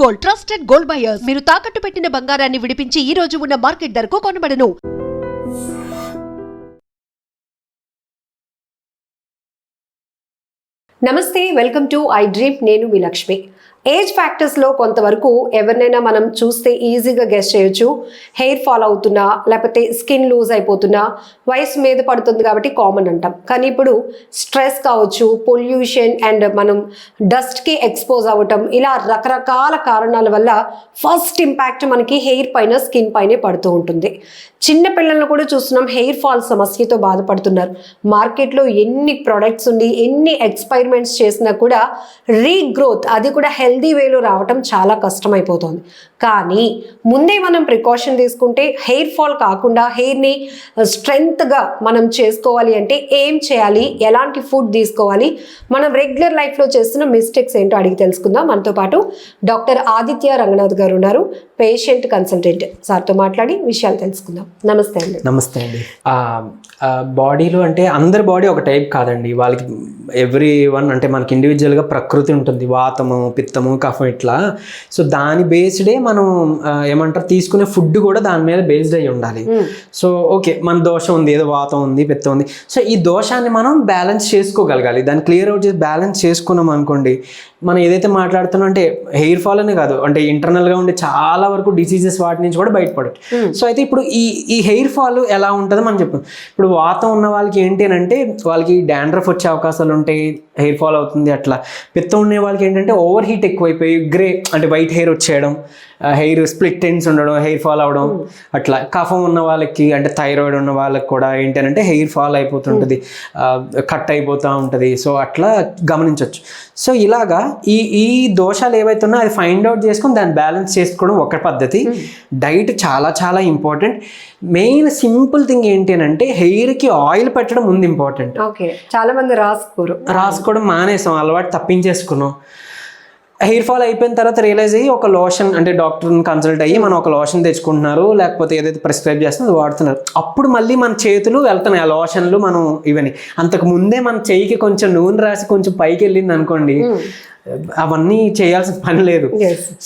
Gold, trusted gold buyers. మీరు తాకట్టు పెట్టిన బంగారాన్ని విడిపించి ఈ రోజు ఉన్న మార్కెట్ ధరకు కొనబడను. నమస్తే, వెల్కమ్ టు ఐ డ్రీమ్. నేను మీ లక్ష్మి. ఏజ్ ఫ్యాక్టర్స్లో కొంతవరకు ఎవరినైనా మనం చూస్తే ఈజీగా గెస్ చేయొచ్చు. హెయిర్ ఫాల్ అవుతున్నా, లేకపోతే స్కిన్ లూజ్ అయిపోతున్నా, వయసు మీద పడుతుంది కాబట్టి కామన్ అంటాం. కానీ ఇప్పుడు స్ట్రెస్ కావచ్చు, పొల్యూషన్ అండ్ మనం డస్ట్కి ఎక్స్పోజ్ అవ్వటం, ఇలా రకరకాల కారణాల వల్ల ఫస్ట్ ఇంపాక్ట్ మనకి హెయిర్ పైన, స్కిన్ పైనే పడుతూ ఉంటుంది. చిన్న పిల్లలను కూడా చూస్తున్నాం హెయిర్ ఫాల్ సమస్యతో బాధపడుతున్నారు. మార్కెట్లో ఎన్ని ప్రొడక్ట్స్ ఉండి, ఎన్ని ఎక్స్పెరిమెంట్స్ చేసినా కూడా రీగ్రోత్, అది కూడా హెల్దీ వేలో రావటం చాలా కష్టమైపోతుంది. కానీ ముందే మనం ప్రికాషన్ తీసుకుంటే హెయిర్ ఫాల్ కాకుండా హెయిర్ని స్ట్రెంగ్త్గా మనం చేసుకోవాలి అంటే ఏం చేయాలి, ఎలాంటి ఫుడ్ తీసుకోవాలి, మనం రెగ్యులర్ లైఫ్లో చేస్తున్న మిస్టేక్స్ ఏంటో అడిగి తెలుసుకుందాం. మనతో పాటు డాక్టర్ ఆదిత్య రంగనాథ్ గారు ఉన్నారు, పేషెంట్ కన్సల్టెంట్. సార్తో మాట్లాడి విషయాలు తెలుసుకుందాం. నమస్తే అండి. నమస్తే అండి. బాడీలో అంటే అందరి బాడీ ఒక టైప్ కాదండి. వాళ్ళకి ఎవ్రీ వన్ అంటే మనకి ఇండివిజువల్గా ప్రకృతి ఉంటుంది, వాతము, పిత్తము, కఫం ఇట్లా. సో దాని బేస్డే మనం ఏమంటారు తీసుకునే ఫుడ్ కూడా దాని మీద బేస్డ్ అయ్యి ఉండాలి. సో ఓకే, మన దోషం ఉంది, ఏదో వాతం ఉంది, పిత్తం ఉంది, సో ఈ దోషాన్ని మనం బ్యాలెన్స్ చేసుకోగలగాలి. దాన్ని క్లియర్ అవుట్ చేసి బ్యాలెన్స్ చేసుకున్నాం అనుకోండి, మనం ఏదైతే మాట్లాడుతున్నాం అంటే హెయిర్ ఫాల్ అనే కాదు, అంటే ఇంటర్నల్గా ఉండే చాలా వరకు డిసీజెస్ వాటి నుంచి కూడా బయటపడచ్చు. సో అయితే ఇప్పుడు ఈ హెయిర్ ఫాల్ ఎలా ఉంటుందో మనం చెప్పాం. ఇప్పుడు వాతం ఉన్న వాళ్ళకి ఏంటి అని అంటే వాళ్ళకి డాండ్రఫ్ వచ్చే అవకాశాలు ఉంటాయి, హెయిర్ ఫాల్ అవుతుంది. అట్లా పిత్తం ఉండే వాళ్ళకి ఏంటంటే ఓవర్ హీట్ ఎక్కువైపోయి గ్రే అంటే వైట్ హెయిర్ వచ్చేయడం, హెయిర్ స్ప్లిట్ ఎండ్స్ ఉండడం, హెయిర్ ఫాల్ అవడం. అట్లా కఫం ఉన్న వాళ్ళకి అంటే థైరాయిడ్ ఉన్న వాళ్ళకి కూడా ఏంటంటే హెయిర్ ఫాల్ అయిపోతుంటుంది, కట్ అయిపోతూ ఉంటుంది. సో అట్లా గమనించవచ్చు. సో ఇలాగా ఈ దోషాలు ఏవైతే ఉన్నాయో అది ఫైండ్ అవుట్ చేసుకొని దాన్ని బ్యాలెన్స్ చేసుకోవడం ఒక పద్ధతి. డైట్ చాలా చాలా ఇంపార్టెంట్. మెయిన్ సింపుల్ థింగ్ ఏంటి అని అంటే హెయిర్కి ఆయిల్ పెట్టడం ముందు ఇంపార్టెంట్. ఓకే, చాలా మంది రాసుకోవడం మానేసాం, అలవాటు తప్పించేసుకున్నాం. హెయిర్ ఫాల్ అయిపోయిన తర్వాత రియలైజ్ అయ్యి ఒక లోషన్ అంటే డాక్టర్ని కన్సల్ట్ అయ్యి మనం ఒక లోషన్ తెచ్చుకుంటున్నారు, లేకపోతే ఏదైతే ప్రిస్క్రైబ్ చేస్తుందో అది వాడుతున్నారు. అప్పుడు మళ్ళీ మన చేతులు వెళ్తున్నాయి ఆ లోషన్లు, మనం ఇవన్నీ. అంతకు ముందే మన చెయ్యికి కొంచెం నూనె రాసి కొంచెం పైకి వెళ్ళింది అనుకోండి, అవన్నీ చేయాల్సిన పని లేదు.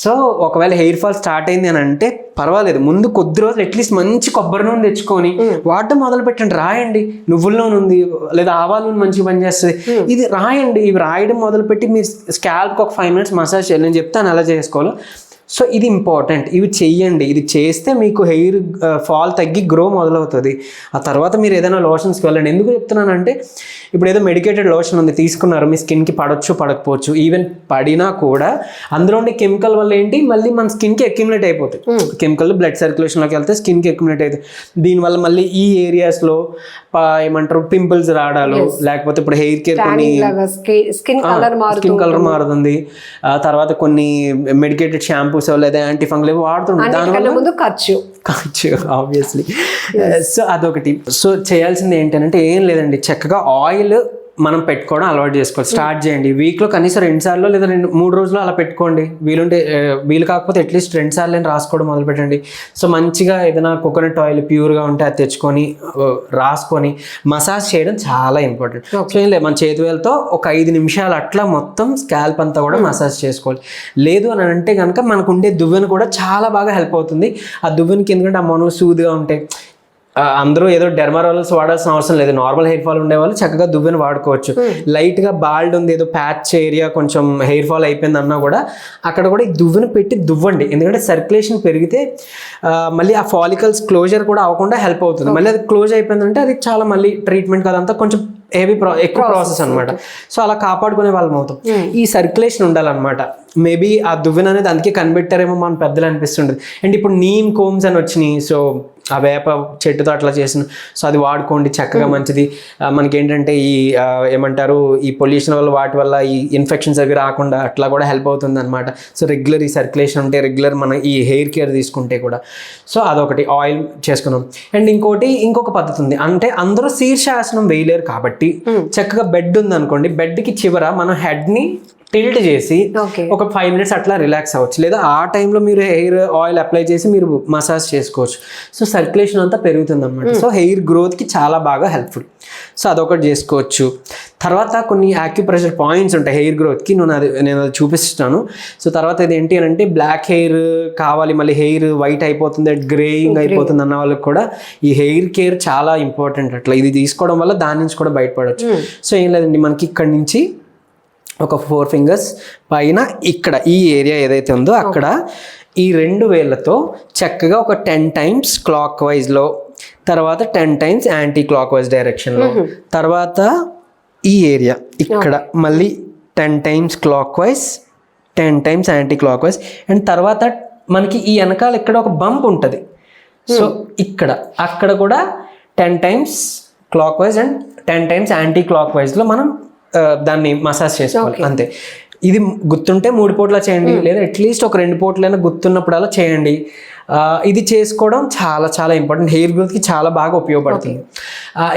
సో ఒకవేళ హెయిర్ ఫాల్ స్టార్ట్ అయింది అని అంటే పర్వాలేదు, ముందు కొద్ది రోజులు అట్లీస్ట్ మంచి కొబ్బరి నూనె తెచ్చుకొని వాడటం మొదలు పెట్టండి. రాయండి, నువ్వుల నూనె ఉంది లేదా ఆవాల నూనె మంచిగా పనిచేస్తుంది, ఇది రాయండి. ఇవి రాయడం మొదలుపెట్టి మీరు స్కాల్ప్కి ఒక 5 minutes మసాజ్ చేయాలి. నేను చెప్తాను ఎలా చేసుకోవాలో. సో ఇది ఇంపార్టెంట్, ఇవి చెయ్యండి. ఇది చేస్తే మీకు హెయిర్ ఫాల్ తగ్గి గ్రో మొదలవుతుంది. ఆ తర్వాత మీరు ఏదైనా లోషన్స్కి వెళ్ళండి. ఎందుకు చెప్తున్నానంటే ఇప్పుడు ఏదో మెడికేటెడ్ లోషన్ ఉంది తీసుకున్నారు, మీ స్కిన్కి పడవచ్చు పడకపోవచ్చు. ఈవెన్ పడినా కూడా అందులో ఉండే కెమికల్ వల్ల ఏంటి మళ్ళీ మన స్కిన్కి అక్యుములేట్ అయిపోతాయి. కెమికల్ బ్లడ్ సర్క్యులేషన్లోకి వెళ్తే స్కిన్కి అక్యుములేట్ అవుతుంది. దీనివల్ల మళ్ళీ ఈ ఏరియాస్లో ఏమంటారు పింపుల్స్ రావడాలు, లేకపోతే ఇప్పుడు హెయిర్ కేర్ కొన్ని స్కిన్ కలర్ మారుతుంది. తర్వాత కొన్ని మెడికేటెడ్ షాంపూస్ లేదా యాంటీ ఫంగల్ వాడుతుంటారు, దానివల్ల ముందు ఖర్చు ఆబ్వియస్లీ. సో అదొకటి. సో చేయాల్సింది ఏంటంటే ఏం లేదండి, చక్కగా ఆయిల్ మనం పెట్టుకోవడం అలవాటు చేసుకోవాలి. స్టార్ట్ చేయండి. వీక్లో కనీసం 2 సార్లు లేదా 3 రోజులు అలా పెట్టుకోండి. వీలు కాకపోతే అట్లీస్ట్ 2 సార్లు రాసుకోవడం మొదలు పెట్టండి. సో మంచిగా ఏదైనా కోకోనట్ ఆయిల్ ప్యూర్గా ఉంటే అది తెచ్చుకొని రాసుకొని మసాజ్ చేయడం చాలా ఇంపార్టెంట్. సో ఏం లేదు, మన చేతి వేలతో ఒక 5 నిమిషాలు అట్లా మొత్తం స్కాల్ప్ అంతా కూడా మసాజ్ చేసుకోవాలి. లేదు అని అంటే కనుక మనకు ఉండే దువ్వెన కూడా చాలా బాగా హెల్ప్ అవుతుంది. ఆ దువ్వెనకి ఎందుకంటే ఆ మొనలు సూదిగా ఉంటాయి. అందరూ ఏదో డెర్మరోల్స్ వాడాల్సిన అవసరం లేదు. నార్మల్ హెయిర్ ఫాల్ ఉండేవాళ్ళు చక్కగా దువ్వెని వాడుకోవచ్చు. లైట్గా బాల్డ్ ఉంది, ఏదో ప్యాచ్ ఏరియా కొంచెం హెయిర్ ఫాల్ అయిపోయింది అన్నా కూడా అక్కడ కూడా ఈ దువ్వెని పెట్టి దువ్వండి. ఎందుకంటే సర్క్యులేషన్ పెరిగితే మళ్ళీ ఆ ఫాలికల్స్ క్లోజర్ కూడా అవ్వకుండా హెల్ప్ అవుతుంది. మళ్ళీ అది క్లోజ్ అయిపోయిందంటే అది చాలా మళ్ళీ ట్రీట్మెంట్ కదంతా కొంచెం ఎక్కువ ప్రాసెస్ అనమాట. సో అలా కాపాడుకునే వాళ్ళం అవుతాం. ఈ సర్క్యులేషన్ ఉండాలన్నమాట. మేబీ ఆ దువ్వెన అనేది అందుకే కనిపెట్టారేమో మన పెద్దలు అనిపిస్తుంటుంది. అండ్ ఇప్పుడు నీమ్ కోమ్స్ అని వచ్చినాయి. సో ఆ వేప చెట్టుతో అట్లా చేసిన, సో అది వాడుకోండి, చక్కగా మంచిది. మనకి ఏంటంటే ఈ ఏమంటారు ఈ పొల్యూషన్ వల్ల వాటి వల్ల ఈ ఇన్ఫెక్షన్స్ అవి రాకుండా అట్లా కూడా హెల్ప్ అవుతుంది అనమాట. సో రెగ్యులర్ ఈ సర్క్యులేషన్ ఉంటే, రెగ్యులర్ మన ఈ హెయిర్ కేర్ తీసుకుంటే కూడా. సో అదొకటి ఆయిల్ చేసుకున్నాం. అండ్ ఇంకొక పద్ధతి ఉంది, అంటే అందరూ శీర్షాసనం వేయలేరు కాబట్టి చక్కగా బెడ్ ఉంది అనుకోండి, బెడ్కి చివర మనం హెడ్ని టిల్ట్ చేసి ఓకే. ఒక 5 minutes అట్లా రిలాక్స్ అవ్వచ్చు. లేదా ఆ టైంలో మీరు హెయిర్ ఆయిల్ అప్లై చేసి మీరు మసాజ్ చేసుకోవచ్చు. సో సర్క్యులేషన్ అంతా పెరుగుతుంది అనమాట. సో హెయిర్ గ్రోత్కి చాలా బాగా హెల్ప్ఫుల్. సో అదొకటి చేసుకోవచ్చు. తర్వాత కొన్ని యాక్యుప్రెషర్ పాయింట్స్ ఉంటాయి హెయిర్ గ్రోత్కి, నేను అది చూపిస్తాను. సో తర్వాత ఇది ఏంటి అని అంటే బ్లాక్ హెయిర్ కావాలి, మళ్ళీ హెయిర్ వైట్ అయిపోతుంది, గ్రేయింగ్ అయిపోతుంది అన్న వాళ్ళకి కూడా ఈ హెయిర్ కేర్ చాలా ఇంపార్టెంట్. అట్లా ఇది తీసుకోవడం వల్ల దాని నుంచి కూడా బయటపడవచ్చు. సో ఏం లేదండి, మనకి ఇక్కడి నుంచి ఒక 4 fingers పైన ఇక్కడ ఈ ఏరియా ఏదైతే ఉందో అక్కడ ఈ 2 వేళ్ళతో చక్కగా ఒక 10 times క్లాక్ వైజ్లో, తర్వాత 10 times యాంటీ క్లాక్ వైజ్ డైరెక్షన్లో, తర్వాత ఈ ఏరియా ఇక్కడ మళ్ళీ 10 times clock wise, 10 times anti clock wise. And తర్వాత మనకి ఈ వెనకాల ఇక్కడ ఒక బంప్ ఉంటుంది. సో ఇక్కడ అక్కడ కూడా 10 times clockwise and 10 times anti clock వైజ్లో మనం దాన్ని మసాజ్ చేసుకోవాలి అంతే. ఇది గుర్తుంటే 3 పూట్ల చేయండి, లేదా అట్లీస్ట్ ఒక 2 పూట్లైనా గుర్తున్నప్పుడల్లా చేయండి. ఇది చేసుకోవడం చాలా చాలా ఇంపార్టెంట్, హెయిర్ గ్రోత్కి చాలా బాగా ఉపయోగపడుతుంది.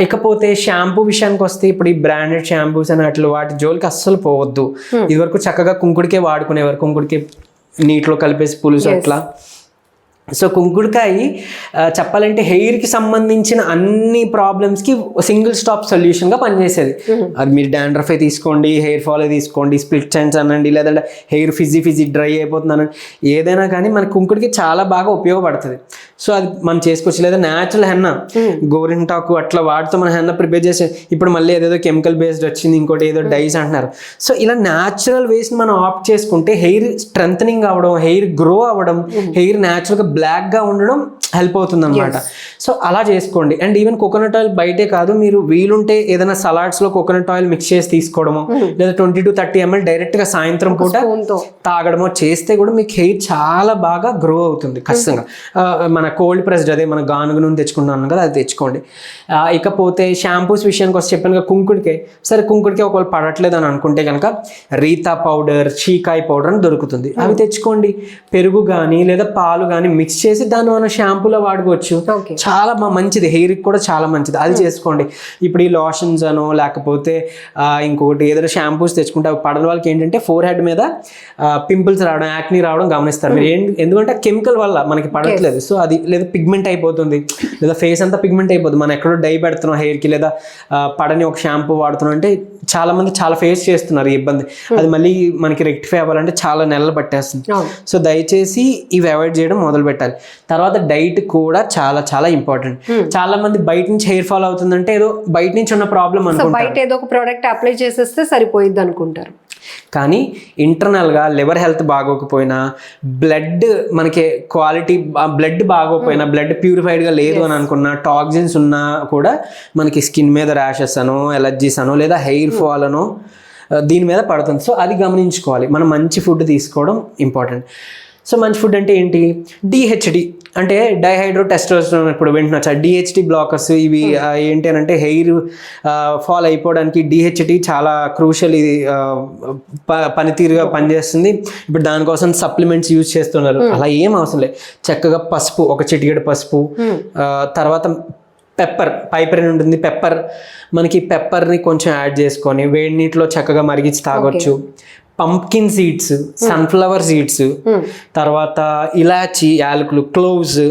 ఇకపోతే షాంపూ విషయానికి వస్తే ఇప్పుడు ఈ బ్రాండెడ్ షాంపూస్ అని అట్లా వాటి జోలికి అస్సలు పోవద్దు. ఇదివరకు చక్కగా కుంకుడికే వాడుకునేవారు, కుంకుడికి నీటిలో కలిపేసి పులుసు అట్లా. సో కుంకుడుకాయ చెప్పాలంటే హెయిర్కి సంబంధించిన అన్ని ప్రాబ్లమ్స్కి సింగిల్ స్టాప్ సొల్యూషన్గా పనిచేసేది. అది మీరు డాండ్రఫే తీసుకోండి, హెయిర్ ఫాల్ తీసుకోండి, స్ప్లిట్ ఎండ్స్ అనండి, లేదంటే హెయిర్ ఫిజీ డ్రై అయిపోతుంది అనండి, ఏదైనా కానీ మన కుంకుడికి చాలా బాగా ఉపయోగపడుతుంది. సో అది మనం చేసుకోవచ్చు. లేదా న్యాచురల్ హెన్న, గోరింటాకు అట్లా వాటితో మనం హెన్న ప్రిపేర్ చేసి, ఇప్పుడు మళ్ళీ ఏదేదో కెమికల్ బేస్డ్ వచ్చింది, ఇంకోటి ఏదో డైస్ అంటున్నారు. సో ఇలా న్యాచురల్ వేస్ని మనం ఆప్ట్ చేసుకుంటే హెయిర్ స్ట్రెంథనింగ్ అవ్వడం, హెయిర్ గ్రో అవ్వడం, హెయిర్ న్యాచురల్గా బ్లాక్గా ఉండడం హెల్ప్ అవుతుంది అనమాట. సో అలా చేసుకోండి. అండ్ ఈవెన్ కోకోనట్ ఆయిల్ బయటే కాదు, మీరు వీలుంటే ఏదైనా సలాడ్స్లో కోకోనట్ ఆయిల్ మిక్స్ చేసి తీసుకోవడమో, లేదా 20 to 30 ml డైరెక్ట్గా సాయంత్రం పూట తాగడమో చేస్తే కూడా మీకు హెయిర్ చాలా బాగా గ్రో అవుతుంది ఖచ్చితంగా. మన కోల్డ్ ప్రెస్డ్, అదే మన గానుగ నూనె తెచ్చుకుంటున్నాను కదా, అది తెచ్చుకోండి. ఇకపోతే షాంపూస్ విషయానికి వస్తే చెప్పాను కదా, కుంకుడికే సరే, కుంకుడికే ఒకవేళ పడట్లేదు అని అనుకుంటే కనుక రీతా పౌడర్, చీకాయ పౌడర్ అని దొరుకుతుంది, అవి తెచ్చుకోండి. పెరుగు కానీ లేదా పాలు కానీ మిక్స్ చేసి దాన్ని మనం షాంపూలో వాడుకోవచ్చు. చాలా మంచిది, హెయిర్కి కూడా చాలా మంచిది, అది చేసుకోండి. ఇప్పుడు ఈ లోషన్స్ అనో లేకపోతే ఇంకొకటి ఏదైనా షాంపూస్ తెచ్చుకుంటే అవి పడని వాళ్ళకి ఏంటంటే ఫోర్ హెడ్ మీద పింపుల్స్ రావడం, యాక్నీ రావడం గమనిస్తారు మీరు. ఎందుకంటే కెమికల్ వల్ల మనకి పడట్లేదు. సో అది లేదా పిగ్మెంట్ అయిపోతుంది, లేదా ఫేస్ అంతా పిగ్మెంట్ అయిపోతుంది. మనం ఎక్కడో డై పెడుతున్నాం హెయిర్కి, లేదా పడని ఒక షాంపూ వాడుతున్నాం అంటే చాలా మంది చాలా ఫేస్ చేస్తున్నారు ఈ ఇబ్బంది. అది మళ్ళీ మనకి రెక్టిఫై అవ్వాలంటే చాలా నెలలు పట్టేస్తుంది. సో దయచేసి ఇవి అవాయిడ్ చేయడం మొదలు పెట్టాలి. తర్వాత డైట్ కూడా చాలా చాలా ఇంపార్టెంట్. చాలా మంది బయట నుంచి హెయిర్ ఫాల్ అవుతుందంటే ఏదో బయట నుంచి ఉన్న ప్రాబ్లం అనుకుంటారు, బయట ఏదో ఒక ప్రోడక్ట్ అప్లై చేసేస్తే సరిపోయిద్ది అనుకుంటారు. కానీ ఇంటర్నల్గా లివర్ హెల్త్ బాగోకపోయినా, బ్లడ్ మనకి క్వాలిటీ బ్లడ్ బాగోకపోయినా, బ్లడ్ ప్యూరిఫైడ్గా లేదు అని అనుకున్నా, టాక్సిన్స్ ఉన్నా కూడా మనకి స్కిన్ మీద ర్యాషెస్ అనో, ఎలర్జీస్ అనో, లేదా హెయిర్ ఫాల్ అనో దీని మీద పడుతుంది. సో అది గమనించుకోవాలి. మనం మంచి ఫుడ్ తీసుకోవడం ఇంపార్టెంట్. సో మంచి ఫుడ్ అంటే ఏంటి? డిహెచ్డి అంటే డైహైడ్రో టెస్టోస్టెరాన్, ఇప్పుడు వింటున్నా డిహెచ్డి బ్లాకర్స్. ఇవి ఏంటి అని అంటే హెయిర్ ఫాల్ అయిపోవడానికి డిహెచ్డి చాలా క్రూషియల్, ఇది పనితీరుగా పనిచేస్తుంది. ఇప్పుడు దానికోసం సప్లిమెంట్స్ యూజ్ చేస్తున్నారు, అలా ఏం అవసరం లేదు. చక్కగా పసుపు, ఒక చిటికెడు పసుపు, తర్వాత పెప్పర్, పైపరిన్ ఉంటుంది పెప్పర్, మనకి పెప్పర్ని కొంచెం యాడ్ చేసుకొని వేడి నీటిలో చక్కగా మరిగించి తాగొచ్చు. పంప్కిన్ సీడ్స్, సన్ఫ్లవర్ సీడ్స్, తర్వాత ఇలాచి, యాలకులు, క్లోవ్స్.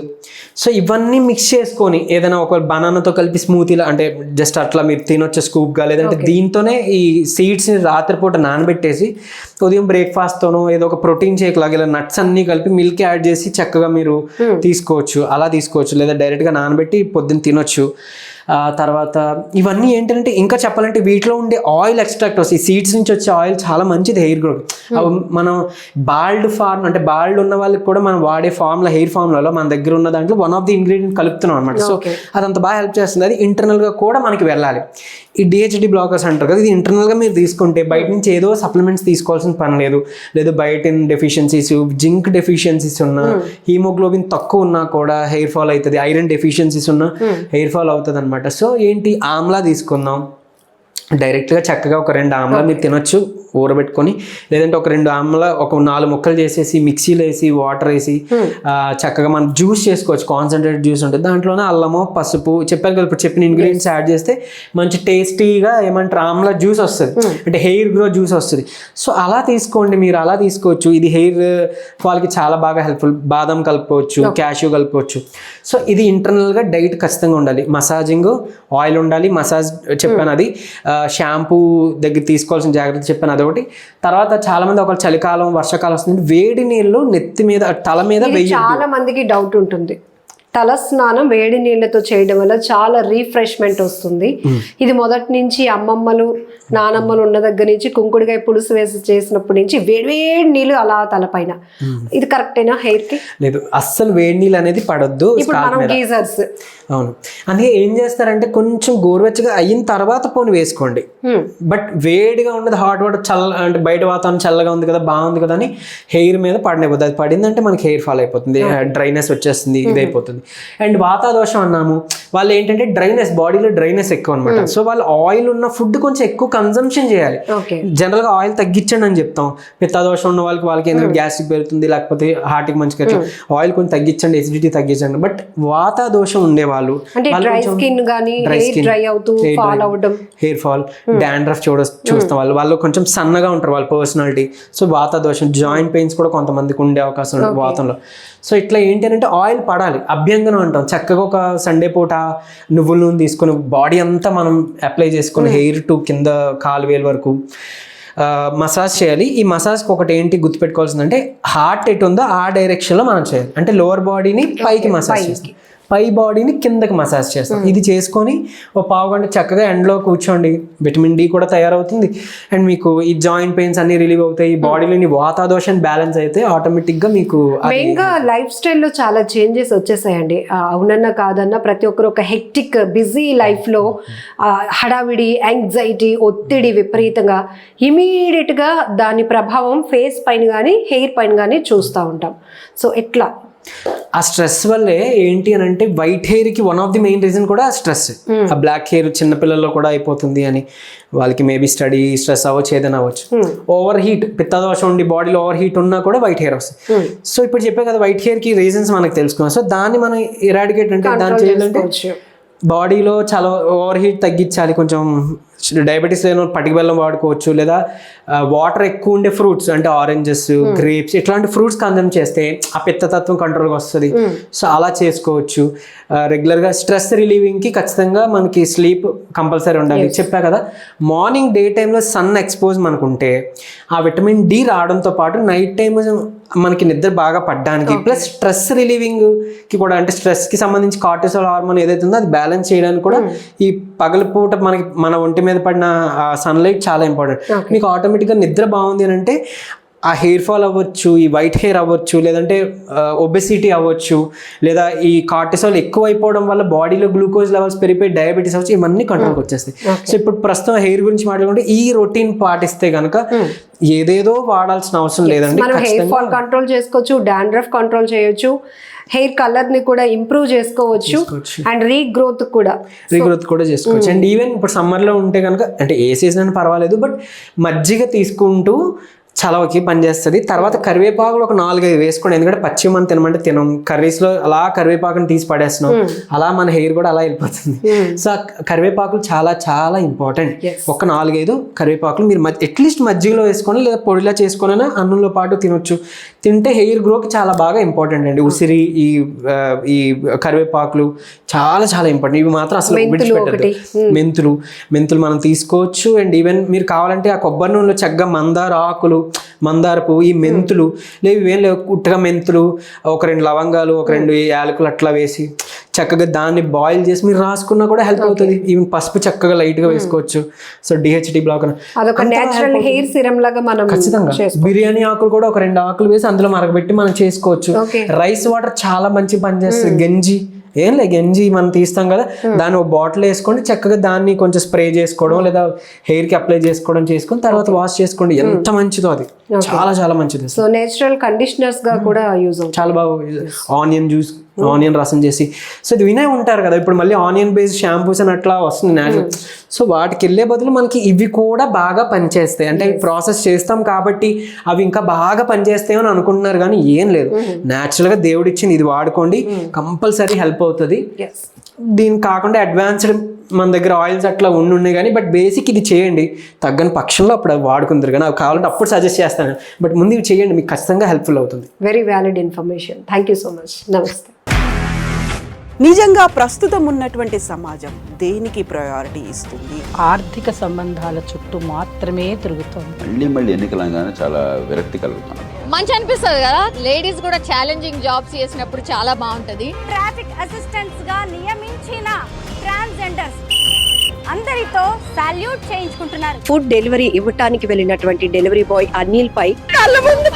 సో ఇవన్నీ మిక్స్ చేసుకొని ఏదైనా ఒక బనానాతో కలిపి స్మూతీలా, అంటే జస్ట్ అట్లా మీరు తినొచ్చే స్కూప్గా, లేదంటే దీంతోనే ఈ సీడ్స్ని రాత్రిపూట నానబెట్టేసి ఉదయం బ్రేక్ఫాస్ట్తోనో ఏదో ఒక ప్రోటీన్ షేక్ లాగా ఇలా నట్స్ అన్నీ కలిపి మిల్క్ యాడ్ చేసి చక్కగా మీరు తీసుకోవచ్చు. అలా తీసుకోవచ్చు, లేదా డైరెక్ట్గా నానబెట్టి పొద్దున్న తినొచ్చు. తర్వాత ఇవన్నీ ఏంటంటే ఇంకా చెప్పాలంటే వీటిలో ఉండే ఆయిల్ ఎక్స్ట్రాక్ట్, ఈ సీడ్స్ నుంచి వచ్చే ఆయిల్ చాలా మంచిది హెయిర్ గ్రోత్. మనం బాల్డ్ ఫార్మ్ అంటే బాల్డ్ ఉన్న వాళ్ళకి కూడా మనం వాడే ఫార్ములా, హెయిర్ ఫార్ములాలో మన దగ్గర ఉన్న దాంట్లో వన్ ఆఫ్ ది ఇంగ్రీడియంట్ కలుపుతున్నాం అనమాట. సో అదంత బాగా హెల్ప్ చేస్తుంది. అది ఇంటర్నల్గా కూడా మనకి వెళ్ళాలి. ఈ డిహెచ్డి బ్లాకర్స్ అంటారు కదా, ఇది ఇంటర్నల్గా మీరు తీసుకుంటే బయట నుంచి ఏదో సప్లిమెంట్స్ తీసుకోవాల్సిన పని లేదు. లేదు బయట డెఫిషియన్సీస్, జింక్ డెఫిషియన్సీస్ ఉన్నా, హీమోగ్లోబిన్ తక్కువ ఉన్నా కూడా హెయిర్ ఫాల్ అవుతుంది. ఐరన్ డెఫిషియన్సీస్ ఉన్నా హెయిర్ ఫాల్ అవుతుంది అనమాట. సో ఏంటి, ఆమ్లా తీసుకుందాం, డైరెక్ట్గా చక్కగా ఒక 2 ఆమ్లా మీరు తినొచ్చు ఊరబెట్టుకొని, లేదంటే ఒక 2 ఆమ్లా ఒక 4 ముక్కలు చేసేసి మిక్సీలో వేసి వాటర్ వేసి చక్కగా మనం జ్యూస్ చేసుకోవచ్చు. కాన్సన్ట్రేట్ జ్యూస్ ఉంటుంది, దాంట్లోనే అల్లము పసుపు చెప్పాను కదా, ఇప్పుడు చెప్పిన ఇంగ్రీడియంట్స్ యాడ్ చేస్తే మంచి టేస్టీగా ఏమంటారు ఆమ్లా జ్యూస్ వస్తుంది, అంటే హెయిర్ గ్రో జ్యూస్ వస్తుంది. సో అలా తీసుకోండి, మీరు అలా తీసుకోవచ్చు. ఇది హెయిర్ ఫాల్కి చాలా బాగా హెల్ప్ఫుల్. బాదం కలుపుకోవచ్చు, క్యాష్యూ కలుపుకోవచ్చు. సో ఇది ఇంటర్నల్గా డైట్ ఖచ్చితంగా ఉండాలి. మసాజింగ్ ఆయిల్ ఉండాలి, మసాజ్ చెప్పాను అది. షాంపూ దగ్గర తీసుకోవాల్సిన జాగ్రత్త చెప్పాను అదొకటి. తర్వాత చాలా మంది ఒక చలికాలం వర్షాకాలం వస్తుంది, వేడి నీళ్ళు నెత్తి మీద తల మీద వెయ్యి. చాలా మందికి డౌట్ ఉంటుంది, తల స్నానం వేడి నీళ్ళతో చేయడం వల్ల చాలా రీఫ్రెష్మెంట్ వస్తుంది. ఇది మొదటి నుంచి అమ్మమ్మలు నానమ్మలు ఉన్న దగ్గర నుంచి కుంకుడుకాయ పులుసు వేసి చేసినప్పటి నుంచి వేడి నీళ్ళు అలా తలపైన, ఇది కరెక్టేనా హెయిర్ కి? లేదు, అస్సలు వేడి నీళ్ళు అనేది పడొద్దు. గీజర్స్ అవును, అందుకే ఏం చేస్తారంటే కొంచెం గోరువెచ్చగా అయిన తర్వాత పోని వేసుకోండి. బట్ వేడిగా ఉండదు, హాట్ వాటర్ అంటే బయట వాతావరణం చల్లగా ఉంది కదా బాగుంది కదా అని హెయిర్ మీద పడనివ్వద్దు. అది పడిందంటే మనకి హెయిర్ ఫాల్ అయిపోతుంది, డ్రైనెస్ వచ్చేస్తుంది, ఇది అయిపోతుంది. అండ్ వాతాదోషం అన్నాము, వాళ్ళు ఏంటంటే డ్రైనెస్, బాడీలో డ్రైనెస్ ఎక్కువ అనమాట. సో వాళ్ళు ఆయిల్ ఉన్న ఫుడ్ కొంచెం ఎక్కువ కన్సంప్షన్ చేయాలి. జనరల్ గా ఆయిల్ తగ్గించండి అని చెప్తాం. పిత్తాదోషం ఉన్న వాళ్ళకి ఎందుకంటే గ్యాస్ట్రిక్ పెరుగుతుంది, లేకపోతే హార్ట్కి మంచిగా ఆయిల్ కొంచెం తగ్గించండి, ఎసిడిటీ తగ్గించండి. బట్ వాతాదోషం ఉండేవాళ్ళు, హెయిర్ ఫాల్, డాండ్రఫ్ చూస్తాం వాళ్ళు కొంచెం సన్నగా ఉంటారు వాళ్ళ పర్సనాలిటీ. సో వాతాదోషం, జాయింట్ పెయిన్స్ కూడా కొంతమందికి ఉండే అవకాశం ఉంది వాతంలో. సో ఇట్లా ఏంటి అంటే ఆయిల్ పడాలి, అభ్యంగనం అంటాం. చక్కగా ఒక సండే పూట నువ్వుల నూనె తీసుకొని బాడీ అంతా మనం అప్లై చేసుకొని హెయిర్ టు కింద కాలు వేలు వరకు మసాజ్ చేయాలి. ఈ మసాజ్కి ఒకటి ఏంటి గుర్తుపెట్టుకోవాల్సిందంటే, హార్ట్ ఎటు ఉందో ఆ డైరెక్షన్లో మనం చేయాలి. అంటే లోవర్ బాడీని పైకి మసాజ్ చేస్తాం, పై బాడీని కిందకి మసాజ్ చేస్తాం. ఇది చేసుకొని ఒక పావు గంట చక్కగా ఎండలో కూర్చోండి, విటమిన్ డి కూడా తయారవుతుంది. అండ్ మీకు ఈ జాయింట్ పెయిన్స్ అన్ని రిలీవ్ అవుతాయి, బాడీలోని వాతాదోషం బ్యాలెన్స్ అయితే ఆటోమేటిక్గా మీకు. మెయిన్గా లైఫ్ స్టైల్లో చాలా చేంజెస్ వచ్చేసాయండి. అవునన్నా కాదన్నా ప్రతి ఒక్కరు ఒక హెక్టిక్ బిజీ లైఫ్లో హడావిడి, యాంగ్జైటీ, ఒత్తిడి విపరీతంగా ఇమీడియట్గా దాని ప్రభావం ఫేస్ పైన కానీ హెయిర్ పైన కానీ చూస్తూ ఉంటాం. సో ఎట్లా ఆ స్ట్రెస్ వల్లే ఏంటి అని అంటే, వైట్ హెయిర్కి one of the main reason కూడా స్ట్రెస్. ఆ బ్లాక్ హెయిర్ చిన్నపిల్లల్లో కూడా అయిపోతుంది అని, వాళ్ళకి మేబీ స్టడీ స్ట్రెస్ అవ్వచ్చు, ఏదైనా అవ్వచ్చు. ఓవర్ హీట్, పిత్తదోషం ఉండి బాడీలో ఓవర్ హీట్ ఉన్నా కూడా వైట్ హెయిర్ వస్తుంది. సో ఇప్పుడు చెప్పే కదా వైట్ హెయిర్కి రీజన్స్ మనకు తెలుసుకున్నాం. సో దాన్ని మనం ఇరాడికేట్ అంటే దాన్ని చేయాలంటే బాడీలో చాలా ఓవర్ హీట్ తగ్గించాలి. కొంచెం డయాబెటీస్ లేని పటిక బెల్లం వాడుకోవచ్చు, లేదా వాటర్ ఎక్కువ ఉండే ఫ్రూట్స్ అంటే ఆరెంజెస్, గ్రేప్స్ ఇట్లాంటి ఫ్రూట్స్ కన్జ్యూమ్ చేస్తే ఆ పిత్తతత్వం కంట్రోల్గా వస్తుంది. సో అలా చేసుకోవచ్చు. రెగ్యులర్గా స్ట్రెస్ రిలీవింగ్కి ఖచ్చితంగా మనకి స్లీప్ కంపల్సరీ ఉండాలి. చెప్పా కదా, మార్నింగ్ డే టైంలో సన్ ఎక్స్పోజ్ మనకు ఉంటే ఆ విటమిన్ డి రావడంతో పాటు నైట్ టైం మనకి నిద్ర బాగా పడ్డానికి, ప్లస్ స్ట్రెస్ రిలీవింగ్కి కూడా, అంటే స్ట్రెస్కి సంబంధించి కార్టిసాల్ హార్మోన్ ఏదైతే ఉందో అది బ్యాలెన్స్ చేయడానికి కూడా ఈ పగలపూట మనకి మన ఒంటి మీద పడిన సన్లైట్ చాలా ఇంపార్టెంట్. మీకు ఆటోమేటిక్గా నిద్ర బాగుంది అని అంటే ఆ హెయిర్ ఫాల్ అవ్వచ్చు, ఈ వైట్ హెయిర్ అవ్వచ్చు, లేదంటే ఒబెసిటీ అవ్వచ్చు, లేదా ఈ కార్టిసాల్ ఎక్కువ అయిపోవడం వల్ల బాడీలో గ్లూకోజ్ లెవెల్స్ పెరిగిపోయి డయాబెటీస్ అవ్వచ్చు, ఇవన్నీ కంట్రోల్కి వచ్చేస్తాయి. సో ఇప్పుడు ప్రస్తుతం హెయిర్ గురించి మాట్లాడుకుంటే ఈ రొటీన్ పాటిస్తే కనుక ఏదేదో వాడాల్సిన అవసరం లేదండి. హెయిర్ ఫాల్ కంట్రోల్ చేసుకోవచ్చు, డాండ్రఫ్ కంట్రోల్ చేయొచ్చు, హెయిర్ కలర్ ని కూడా ఇంప్రూవ్ చేసుకోవచ్చు, అండ్ రీగ్రోత్ కూడా చేసుకోవచ్చు. అండ్ ఈవెన్ ఇప్పుడు సమ్మర్ లో ఉంటే కనుక, అంటే ఏ సీజన్ అని పర్వాలేదు, బట్ మజ్జిగ తీసుకుంటూ చలవకి పనిచేస్తుంది. తర్వాత కరివేపాకులు ఒక 4-5 వేసుకోండి, ఎందుకంటే పచ్చి మనం తినమంటే తినం, కర్రీస్లో అలా కరివేపాకుని తీసి పడేస్తున్నాం, అలా మన హెయిర్ కూడా అలా వెళ్ళిపోతుంది. సో కరివేపాకులు చాలా చాలా ఇంపార్టెంట్. ఒక 4-5 కరివేపాకులు మీరు అట్లీస్ట్ మజ్జిగలో వేసుకొని, లేదా పొడిలా చేసుకొని అన్నంలో పాటు తినొచ్చు. తింటే హెయిర్ గ్రోకి చాలా బాగా ఇంపార్టెంట్ అండి. ఉసిరి, ఈ కరివేపాకులు చాలా చాలా ఇంపార్టెంట్. ఇవి మాత్రం అసలు విడిచిపెట్టద్దు. మెంతులు మనం తీసుకోవచ్చు. అండ్ ఈవెన్ మీరు కావాలంటే ఆ కొబ్బరి నూనెలో చక్కగా మందార ఆకులు, మందార పువ్వు, ఈ మెంతులు ఇవేం లేవు, కుట్టగా మెంతులు, ఒక 2 లవంగాలు, ఒక 2 యాలకులు అట్లా వేసి చక్కగా దాన్ని బాయిల్ చేసి మీరు రాసుకున్నా కూడా హెల్ప్ అవుతుంది. ఈవెన్ పసుపు చక్కగా లైట్ గా వేసుకోవచ్చు. సో డిహెచ్డి బ్లాక్ ఖచ్చితంగా. బిర్యానీ ఆకులు కూడా ఒక 2 ఆకులు వేసి అందులో మరగబెట్టి మనం చేసుకోవచ్చు. రైస్ వాటర్ చాలా మంచి పనిచేస్తుంది. గంజి ఏం లేదు, గంజి మనం తీస్తాం కదా, దాన్ని ఒక బాటిల్ వేసుకోండి, చక్కగా దాన్ని కొంచెం స్ప్రే చేసుకోవడం, లేదా హెయిర్కి అప్లై చేసుకొని తర్వాత వాష్ చేసుకోండి. ఎంత మంచిదో అది, చాలా చాలా మంచిది. సో నేచురల్ కండిషనర్స్ గా కూడా యూజ్ అవుతుంది. చాలా బాగా. ఆనియన్ జ్యూస్ ఆనియన్ రసం చేసి. సో ఇది వినే ఉంటారు కదా, ఇప్పుడు మళ్ళీ ఆనియన్ బేస్డ్ షాంపూస్ అని అట్లా వస్తుంది న్యాచురల్. సో వాటికి వెళ్ళే బదులు మనకి ఇవి కూడా బాగా పనిచేస్తాయి. అంటే ప్రాసెస్ చేస్తాం కాబట్టి అవి ఇంకా బాగా పనిచేస్తాయి అని అనుకుంటున్నారు, కానీ ఏం లేదు. న్యాచురల్గా దేవుడు ఇచ్చింది ఇది వాడుకోండి, కంపల్సరీ హెల్ప్ అవుతుంది. దీనికి కాకుండా అడ్వాన్స్డ్ మన దగ్గర ఆయిల్స్ అట్లా ఉన్నాయి కానీ, బట్ బేసిక్ ఇది చేయండి. తగ్గని పక్షంలో అప్పుడు అవి వాడుకుంటారు, కానీ అవి కావాలంటే అప్పుడు సజెస్ట్ చేస్తాను. బట్ ముందు ఇవి చేయండి, మీకు ఖచ్చితంగా హెల్ప్ఫుల్ అవుతుంది. Very valid information. Thank you so much. నమస్తే. నిజంగా ప్రస్తుతం ఉన్నటువంటి సమాజం దేనికి ప్రయారిటీ ఇస్తుంది? ఆర్థిక సంబంధాల చుట్టూ మాత్రమే తిరుగుతోంది. మళ్ళీ ఎన్నికలంగానే చాలా విరక్తి కలుగుతాను. మంచి అనిపిస్తుంది కదా, లేడీస్ కూడా ఛాలెంజింగ్ జాబ్స్ చేసినప్పుడు చాలా బాగుంటది. ట్రాఫిక్ అసిస్టెంట్స్ గా నియమించిన ట్రాన్స్జెండర్స్ అందరితో సాల్యూట్ చేయించుకుంటున్నారు. ఫుడ్ డెలివరీ ఇవ్వటానికి వెళ్ళినటువంటి డెలివరీ బాయ్ అనిల్ పై కళ్ళ ముందు